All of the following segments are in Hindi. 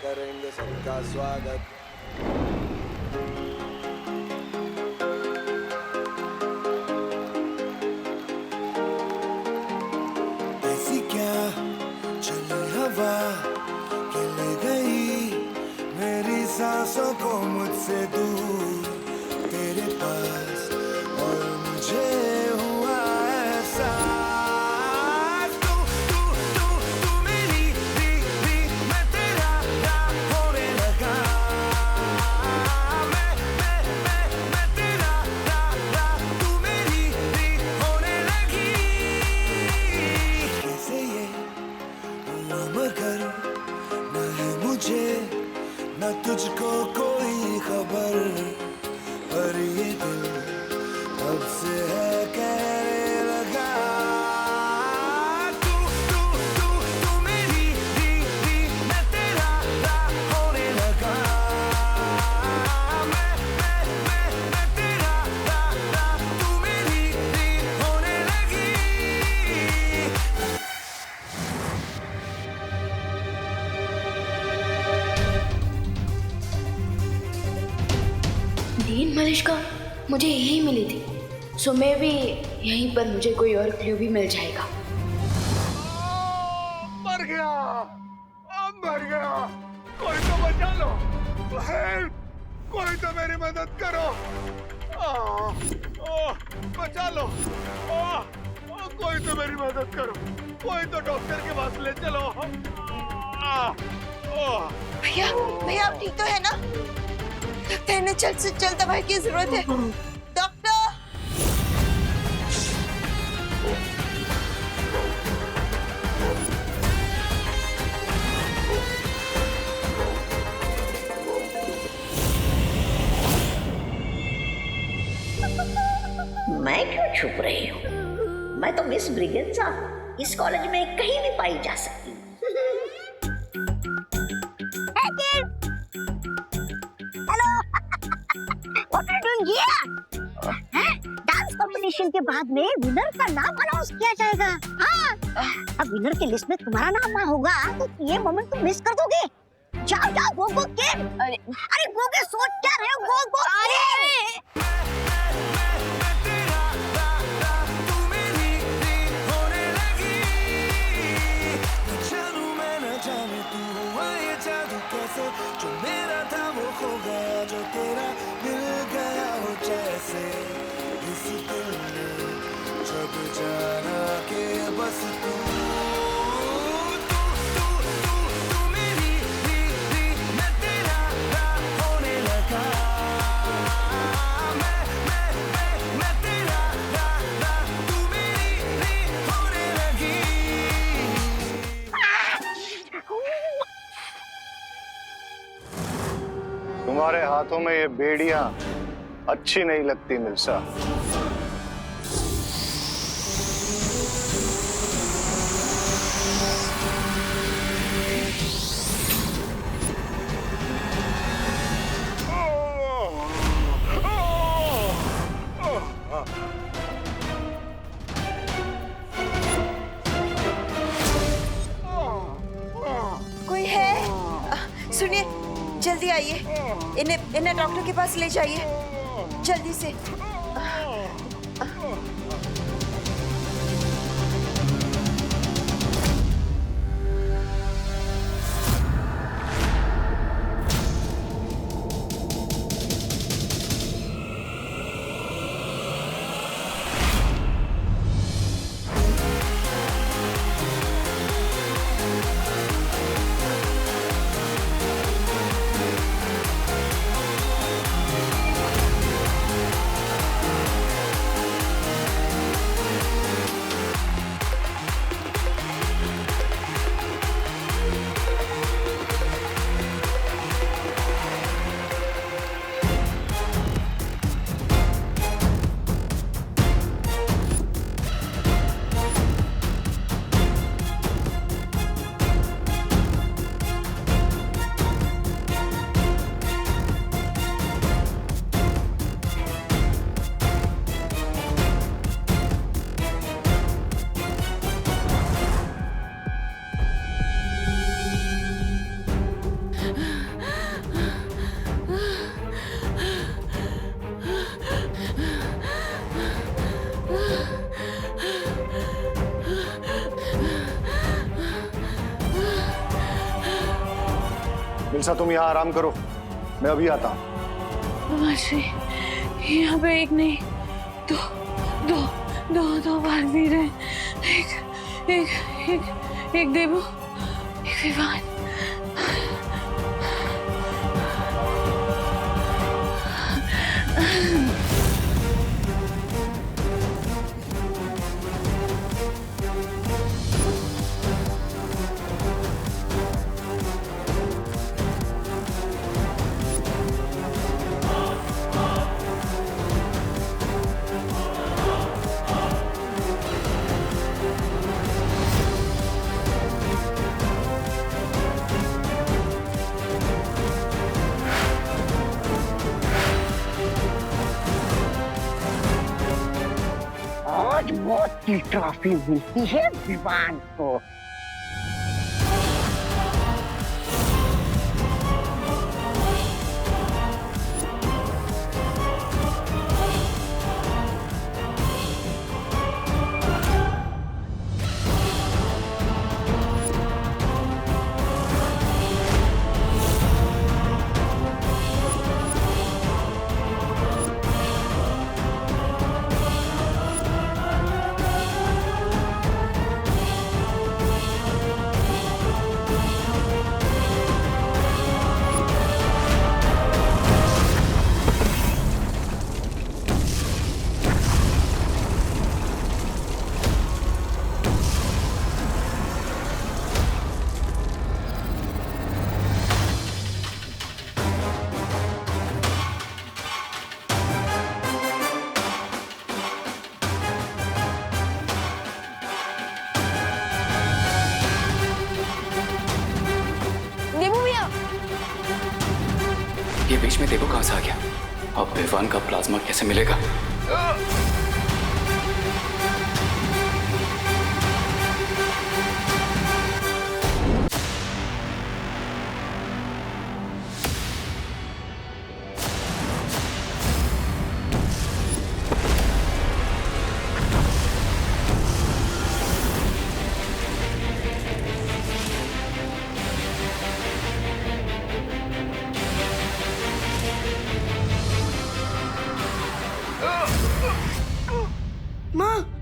करेंगे सबका स्वागत। ऐसी क्या चली हवा कि ले गई मेरी सांसों को मुझसे दूर तेरे पास, और मुझे हुआ एहसास तू तू तू तू मेरी भी मैं तेरा होने लगा। मैं तेरा तू मेरी भी होने लगी। कैसे ये हुआ मगर न है मुझे न तुझको कोई खबर, पर ये दिल अब से है कहने लगा। तू तू तू तू मेरी भी मैं तेरा होने लगा। मैं तेरा तू मेरी भी होने लगी। दीन मालिश का मुझे यही मिली थी, सो मैं भी यहीं पर मुझे कोई और क्लू भी मिल जाएगा। मर गया, मर गया। कोई तो बचा लो, हेल्प, कोई तो मेरी मदद करो। बचा लो, कोई तो मेरी मदद करो, कोई तो डॉक्टर के पास ले चलो। भैया भैया आप ठीक तो है ना? लगता है इन्हें जल्द से जल्द दवाई की जरूरत है। डॉक्टर मैं क्यों छुप रही हूँ? मैं तो मिस ब्रिगेंजा इस कॉलेज में कहीं भी पाई जा सकती हूँ। Hello, what are doing here? Dance competition के बाद में विनर का नाम अनाउंस किया जाएगा। हाँ, अब विनर के लिस्ट में तुम्हारा नाम ना होगा तो ये मोमेंट तुम मिस कर दोगे। जाओ जाओ, गो गो किड। अरे गो के सोच क्या रहे हो? गो गो किड। जो मेरा था वो खो गया, जो तेरा मिल गया हो जैसे इस दिल ने जब जाना के बस तू तू तू तू तू मेरी भी मैं तेरा होने लगा। मैं तेरा तू मेरी भी होने लगी। तुम्हारे हाथों में ये बेड़ियां अच्छी नहीं लगती मिर्जा। कोई है? सुनिए, जल्दी आइए, इन्हें डॉक्टर के पास ले जाइए जल्दी से। इल्सा तुम यहाँ आराम करो, मैं अभी आता हूँ। मासी, यहाँ पे एक नहीं दो दो दो दो बालवीर हैं। एक देवू, एक विवान। आज मौत की ट्रॉफी मिलती है विवान को। ये बीच में देवू कहां से आ गया? अब विवान का प्लाज्मा कैसे मिलेगा?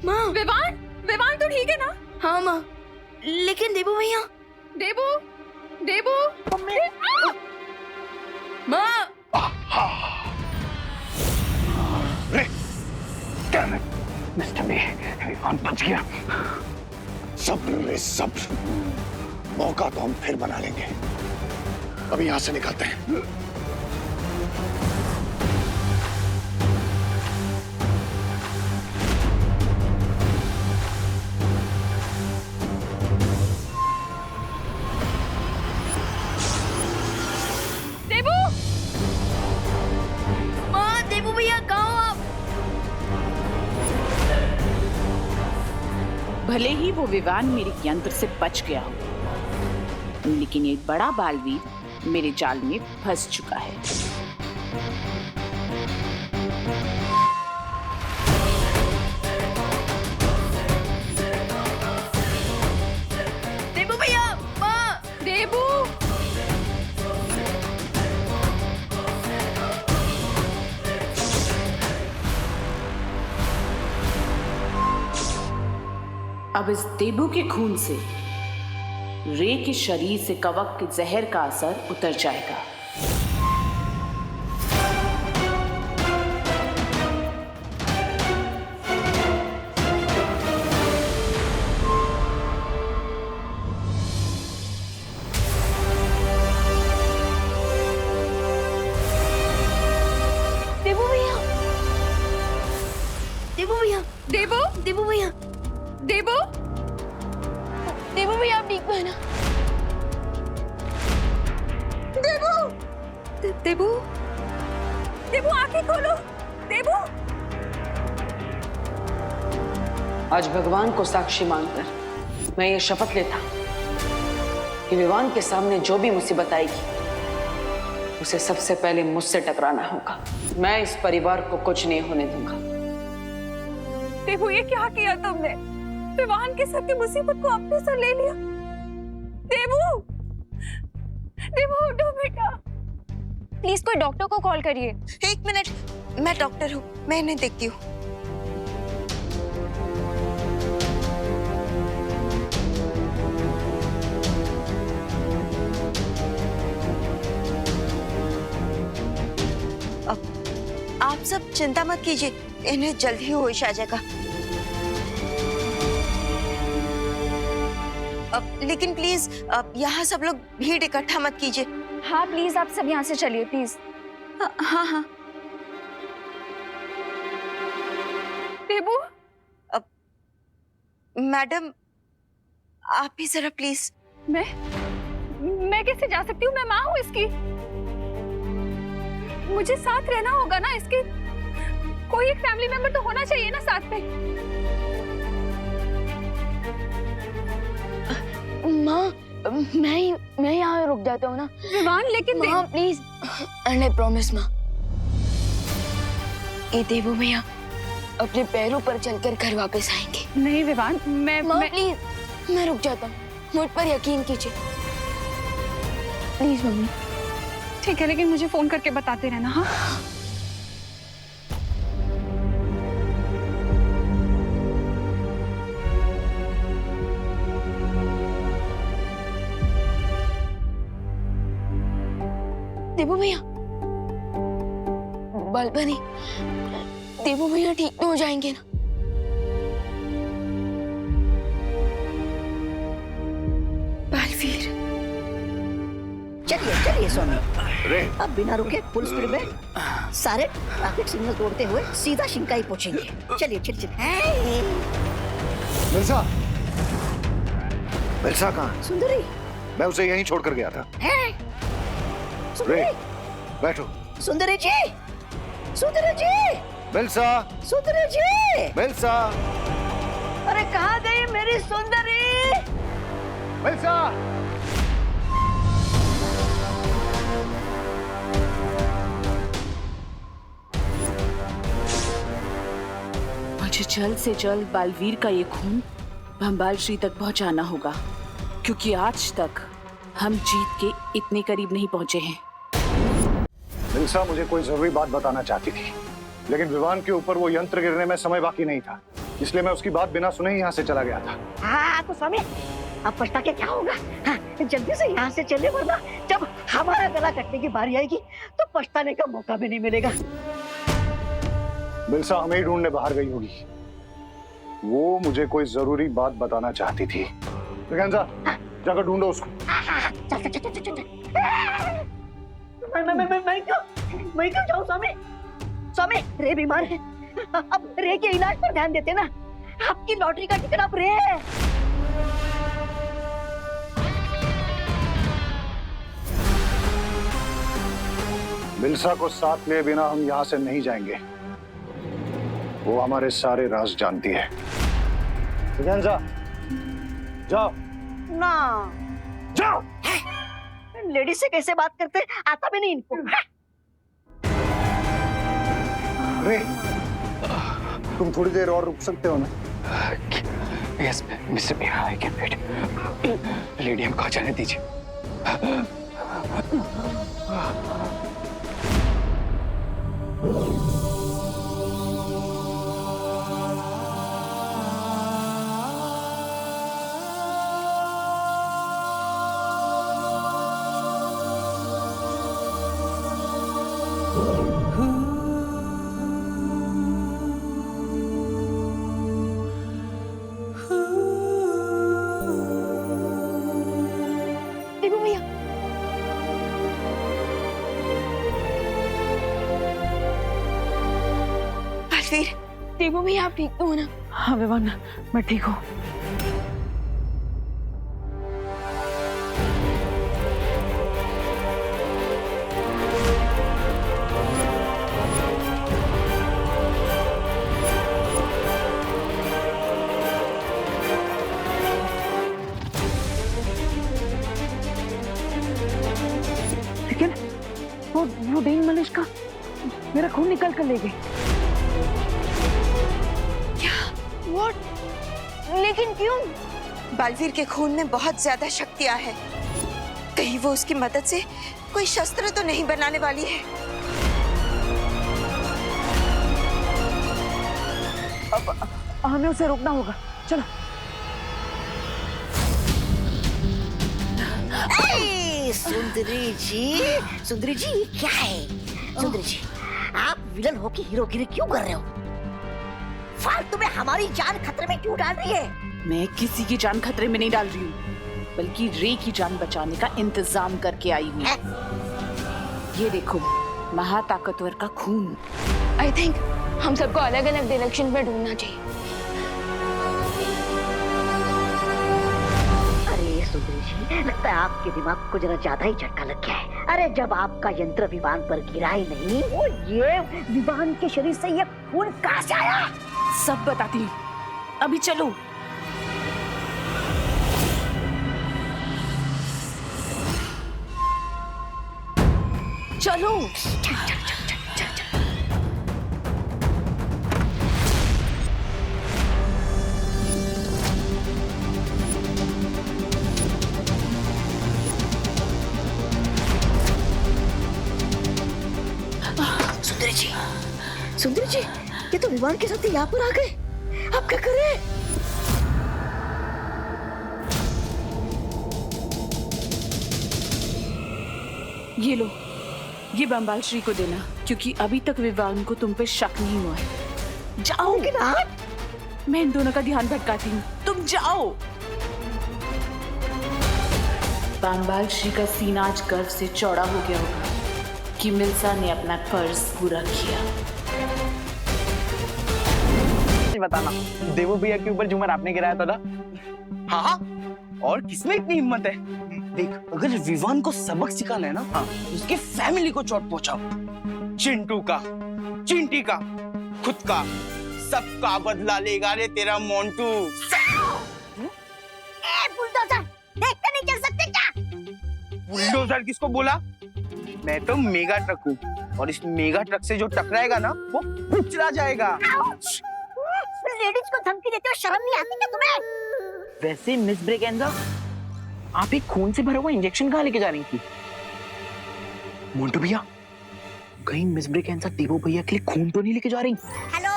माँ, विवान तो ठीक है ना? हाँ माँ, लेकिन देबू भैया। देबू माँ। मिस्टर मे, विवान बच गया। सब्र रे सब्र, मौका तो हम फिर बना लेंगे। अभी यहां से निकलते हैं। देबू भैया कहाँ हो आप? भले ही वो विवान मेरे यंत्र से बच गया हो, लेकिन एक बड़ा बालवीर मेरे जाल में फंस चुका है। देबू भैया, माँ। देबू, अब इस देबू के खून से रे के शरीर से कवक के जहर का असर उतर जाएगा। देबू भैया, देबू भैया, देबू, देबू भैया, देबू, देबू भैया आप ठीक है ना? देबू, देबू आंखें खोलो। देबू, आज भगवान को साक्षी मानकर मैं ये शपथ लेता कि विवान के सामने जो भी मुसीबत आएगी उसे सबसे पहले मुझसे टकराना होगा। मैं इस परिवार को कुछ नहीं होने दूंगा। देबू ये क्या किया तुमने? विवान के सर की मुसीबत को अपने सर ले लिया। देबू, देवो उठो बेटा, प्लीज कोई डॉक्टर को कॉल करिए। 1 मिनट, मैं डॉक्टर हूँ, मैं इन्हें देखती हूँ। आप सब चिंता मत कीजिए, इन्हें जल्द ही होश आ जाएगा। लेकिन प्लीज यहाँ सब लोग भीड़ इकट्ठा मत कीजिए। हाँ प्लीज आप सब यहाँ से चलिए प्लीज। हाँ हाँ। देबू, मैडम आप ही जरा प्लीज। मैं कैसे जा सकती हूँ? मैं माँ हूँ इसकी, मुझे साथ रहना होगा ना इसके। कोई एक फैमिली मेंबर तो होना चाहिए ना साथ में। माँ मैं यहाँ रुक जाता हूँ ना विवान, लेकिन माँ प्लीज। एंड आई प्रॉमिस माँ, ये देवू भैया अपने पैरों पर चलकर घर वापस आएंगे। नहीं विवान, माँ प्लीज मैं रुक जाता हूँ, मुझ पर यकीन कीजिए प्लीज मम्मी। ठीक है, लेकिन मुझे फोन करके बताते रहना। हाँ देवू भैया, बालबनी, देवू भैया ठीक तो हो जाएंगे ना? बालवीर, चलिए चलिए स्वामी, अब बिना रुके फुल स्पीड में सारे ट्रैफिक सिग्नल तोड़ते हुए सीधा शिंकाई पहुंचेंगे। चलिए चलिए चलिए। मिल्सा, मिल्सा कहाँ? सुंदरी, मैं उसे यहीं छोड़कर गया था। सुंदरी, बैठो। सुंदरी जी, सुंदरी जी, मिल्सा, सुंदरी जी, मिल्सा, अरे कहाँ गई मेरी सुंदरी? मिल्सा। मुझे जल्द से जल्द बालवीर का ये खून भंबाल श्री तक पहुंचाना होगा, क्योंकि आज तक हम जीत के इतने करीब नहीं पहुंचे हैं। मिल्सा मुझे कोई जरूरी बात बताना चाहती थी, लेकिन विवान के ऊपर वो यंत्र गिरने में समय बाकी नहीं था, इसलिए मैं उसकी बात बिना सुने ही यहाँ से चला गया था। हाँ तो स्वामी, अब पछता के क्या होगा? हाँ, जल्दी से यहाँ से चले, वरना जब हमारा गला कटने की बारी आएगी तो पछताने का मौका भी नहीं मिलेगा। मिल्सा हमें ही ढूंढने बाहर गई होगी, वो मुझे कोई जरूरी बात बताना चाहती थी। जाकर ढूंढो उसको। चल चल चल चल चल। मैं क्यों जाऊँ स्वामी? स्वामी रे बीमार है, अब रे के इलाज पर ध्यान देते ना। आपकी लॉटरी का टिकट अब रे है। मिल्सा को साथ लिए बिना हम यहाँ से नहीं जाएंगे, वो हमारे सारे राज जानती है। जाओ ना, जाओ। लेडीज से कैसे बात करते आता भी नहीं इनको। रे, तुम थोड़ी देर और रुक सकते हो ना? Yes mister Meera, I can wait. Lady हमको आ जाने दीजिए। देवू भैया आप ठीक तो हो ना? हाँ विवान, मैं ठीक हूँ। लेकिन वो डेन मलिश का मेरा खून निकल कर ले गई। What? लेकिन क्यों? बालवीर के खून में बहुत ज्यादा शक्तियां हैं। कहीं वो उसकी मदद से कोई शस्त्र तो नहीं बनाने वाली है। अब हमें उसे रोकना होगा, चलो। सुंदरी जी ये क्या है? सुंदरी जी, आप विलन होके हीरोगिरी क्यों कर रहे हो? फालतू में हमारी जान खतरे में क्यों डाल रही है? मैं किसी की जान खतरे में नहीं डाल रही हूँ, बल्कि रे की जान बचाने का इंतजाम करके आई हूँ। ये देखो, महाताकतवर का खून। आई थिंक हम सबको अलग अलग डायरेक्शन में ढूंढना चाहिए। अरे सुंदरी जी, लगता है आपके दिमाग को जरा ज्यादा ही झटका लग गया है। अरे जब आपका यंत्र विमान पर गिरा ही नहीं, वो ये विमान के शरीर से ये खून कहाँ से आया? सब बताती हूँ, अभी चलो। चलो। सुंदरी जी, ये तो विमान के साथ यहाँ पर आ गए। अब क्या करें? ये लो, ये बंबाल श्री को देना, क्योंकि अभी तक विवान को तुम पे शक नहीं हुआ है। जाओ ना, मैं इन दोनों का ध्यान भटकाती हूँ, तुम जाओ। बंबाल श्री का सीना आज गर्व से चौड़ा हो गया होगा कि मिल्सा ने अपना फर्ज पूरा किया। बताना, देवो भैया के ऊपर झूमर आपने गिराया था ना? हाँ, और किसमें इतनी हिम्मत है? देख, अगर विवान को सबक सिखाना है ना, हाँ, उसके फैमिली को चोट पहुंचाओ। चिंटू का, चिंटी का, खुद का, सबका बदला लेगा रे तेरा मोंटू। बुलडोजर, देखते नहीं चल सकते क्या? बुलडोजर किसको बोला? मैं तो मेगा ट्रक हूँ, और इस मेगा ट्रक से जो टकराएगा ना, वो कुचला जाएगा। लेडीज को धमकी देते हो, शर्म नहीं आती क्या तुम्हें? वैसे मिस ब्रेगेंजा, आप एक खून से भरा हुआ इंजेक्शन कहाँ लेके जा रही थी? मोंटू भैया, कहीं मिस ब्रेगेंजा देवो भैया के लिए खून तो नहीं लेके जा रही? हेलो,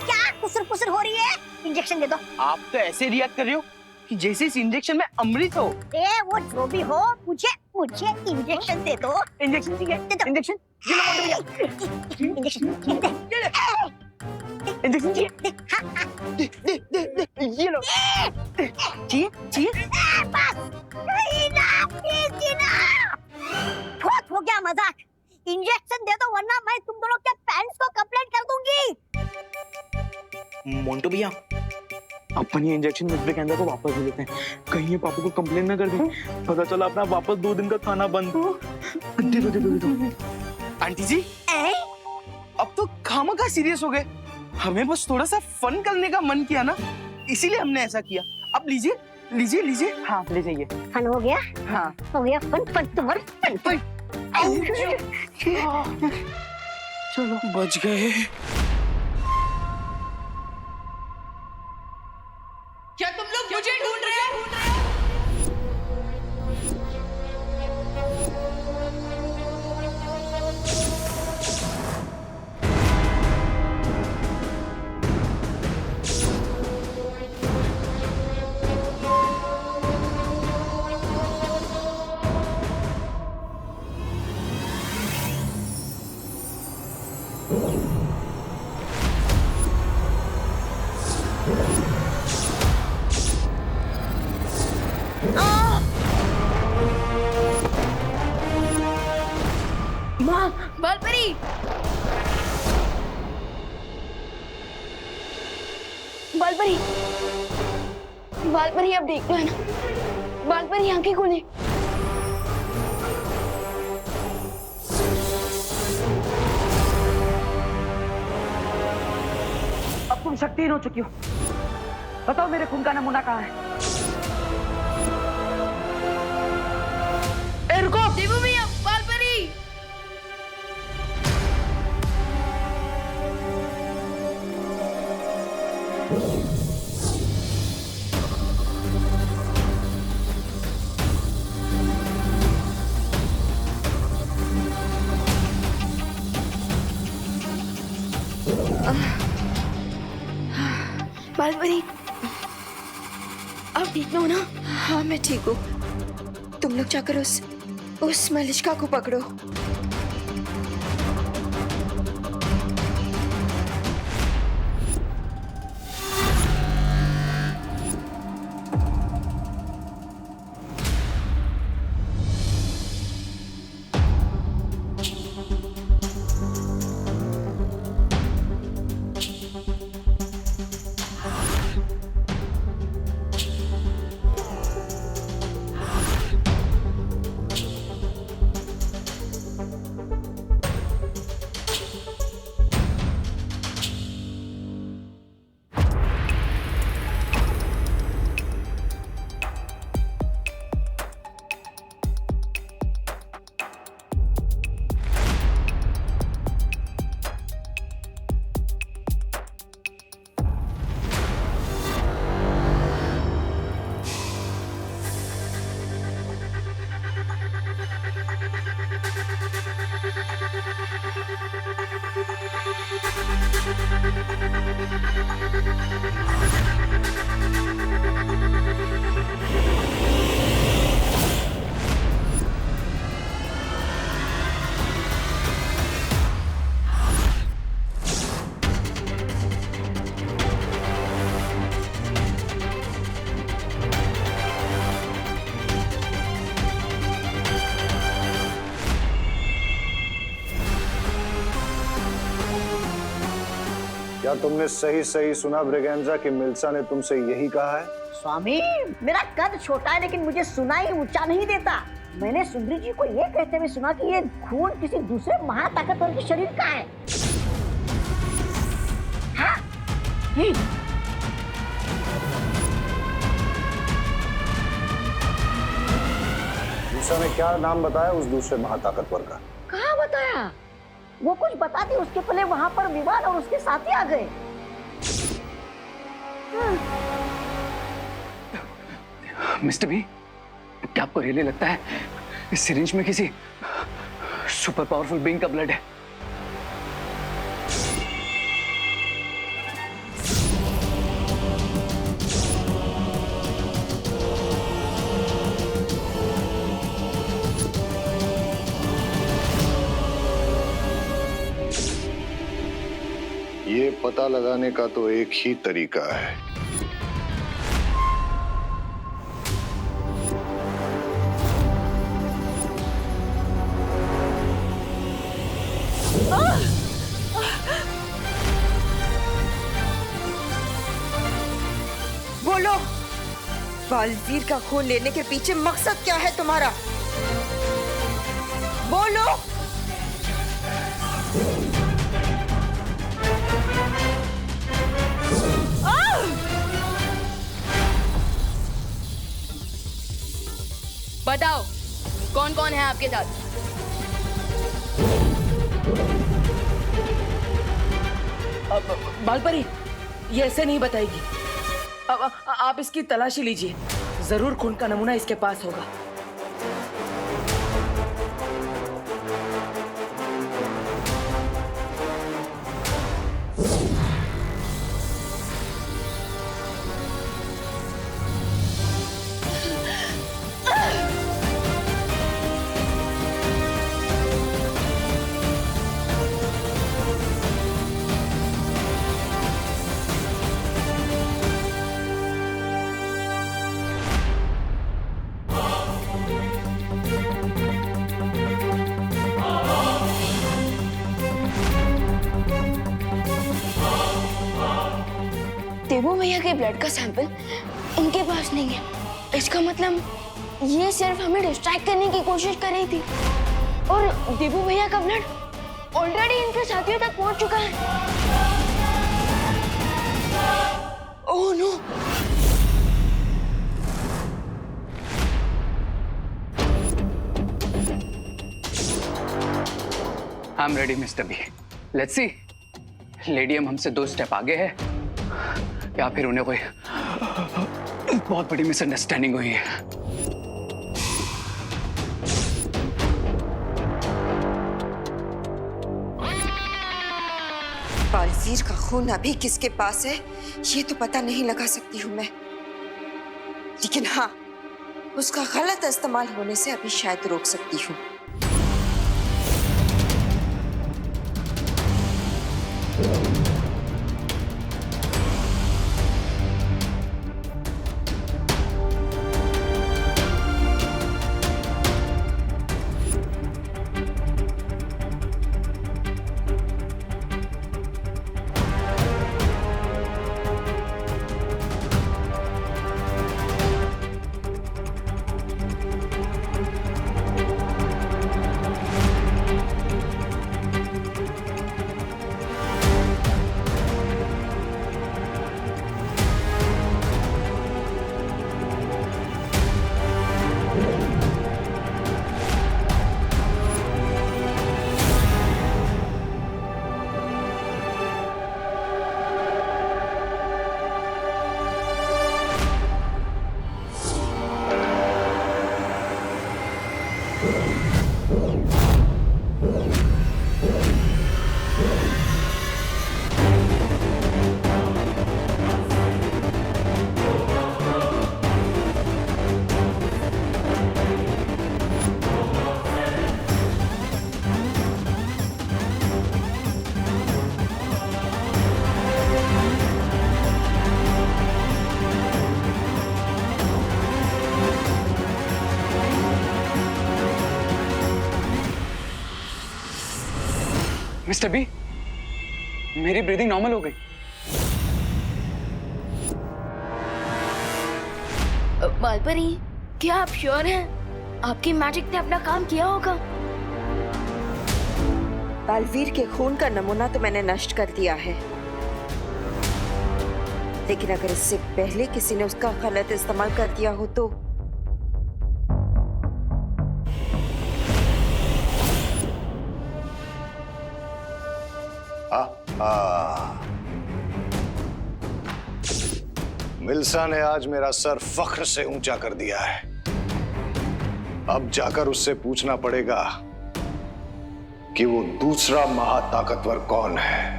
क्या कुसर हो रही है? इंजेक्शन दे दो। आप तो ऐसे रिएक्ट कर रही हो कि जैसे इस इंजेक्शन में अमृत हो। वो जो भी हो, मुझे इंजेक्शन दे दो। इंजेक्शन ठीक है, इंजेक्शन ये लो मोंटू भैया। इंजेक्शन इंजेक्शन चाहिए? दे, ये लो। चाहिए? बस, बहुत हो गया मजाक। इंजेक्शन दे दो, वरना मैं तुम दोनों के पेरेंट्स को कंप्लेंट कर दूंगी। मोंटू भैया, अपन ये इंजेक्शन मिस ब्रेगेंजा को वापस दे देते हैं, कहीं ये पापा को कंप्लेंट ना कर दे। पता चला अपना वापस 2 दिन का खाना बंद। दे दो। आंटी जी, अब तो खामखा सीरियस हो गए। हमें बस थोड़ा सा फन करने का मन किया ना, इसीलिए हमने ऐसा किया। अब लीजिए। हाँ, ले जाइए। फन हो गया? हाँ, हो गया फन तुम्हारा फन। चलो, बच गए। क्या तुम लोग मुझे ढूंढ रहे हो? बालपरी, बालपरी अब देख लो है ना। बालपरी आंखें खोले। अब तुम शक्तिहीन हो चुकी हो। बताओ मेरे खून का नमूना कहाँ है? रुको, देवो भैया, बालपरी। बालपरी, आप ठीक हो ना? हाँ मैं ठीक हूँ। तुम लोग जाकर उस मलिष्का को पकड़ो। क्या तुमने सही सही सुना ब्रिगेंजा कि मिल्सा ने तुमसे यही कहा है? स्वामी, मेरा कद छोटा है लेकिन मुझे सुनाई ऊंचा नहीं देता। मैंने सुंदरी जी को ये कहते हुए सुना कि ये खून किसी दूसरे महाताकतवर के शरीर का है। हाँ? मिल्सा ने क्या नाम बताया उस दूसरे महाताकतवर का? कहाँ बताया? वो कुछ बताती उसके पहले वहां पर विवान और उसके साथी आ गए। मिस्टर बी, क्या आपको रियली लगता है इस सिरिंज में किसी सुपर पावरफुल बीइंग का ब्लड है? ये पता लगाने का तो एक ही तरीका है। बोलो, बालवीर का खून लेने के पीछे मकसद क्या है तुम्हारा? बोलो। बताओ, कौन कौन है आपके साथ? बालपरी, ये ऐसे नहीं बताएगी। आप इसकी तलाशी लीजिए, जरूर खून का नमूना इसके पास होगा। देवू भैया के ब्लड का सैंपल इनके पास नहीं है। इसका मतलब ये सिर्फ हमें डिस्ट्रैक्ट करने की कोशिश कर रही थी और देवू भैया का ब्लड ऑलरेडी इनके साथियों तक पहुंच चुका है। Oh no! I am ready mister B. Let's see, लेडियम हमसे 2 स्टेप आगे है या फिर उन्हें कोई बहुत बड़ी मिसअंडरस्टैंडिंग हुई है। बालवीर का खून अभी किसके पास है ये तो पता नहीं लगा सकती हूँ मैं, लेकिन हाँ, उसका गलत इस्तेमाल होने से अभी शायद रोक सकती हूँ। मिस्टर बी, मेरी ब्रीदिंग नॉर्मल हो गई। बालपरी, क्या आप श्योर हैं? आपकी मैजिक ने अपना काम किया होगा। बालवीर के खून का नमूना तो मैंने नष्ट कर दिया है, लेकिन अगर इससे पहले किसी ने उसका गलत इस्तेमाल कर दिया हो तो मिल्सा ने आज मेरा सर फख्र से ऊंचा कर दिया है। अब जाकर उससे पूछना पड़ेगा कि वो दूसरा महाताकतवर कौन है।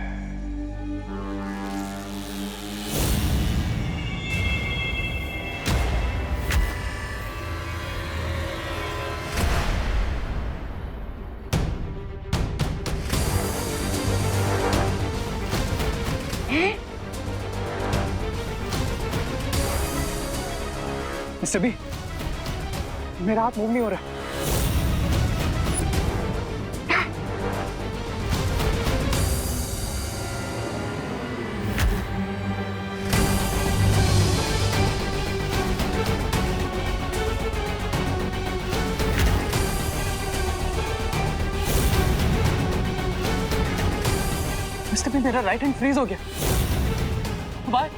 मिस्टर बी, मेरा हाथ मूव नहीं हो रहा। मिस्टर बी, मेरा राइट हैंड फ्रीज हो गया। बाय।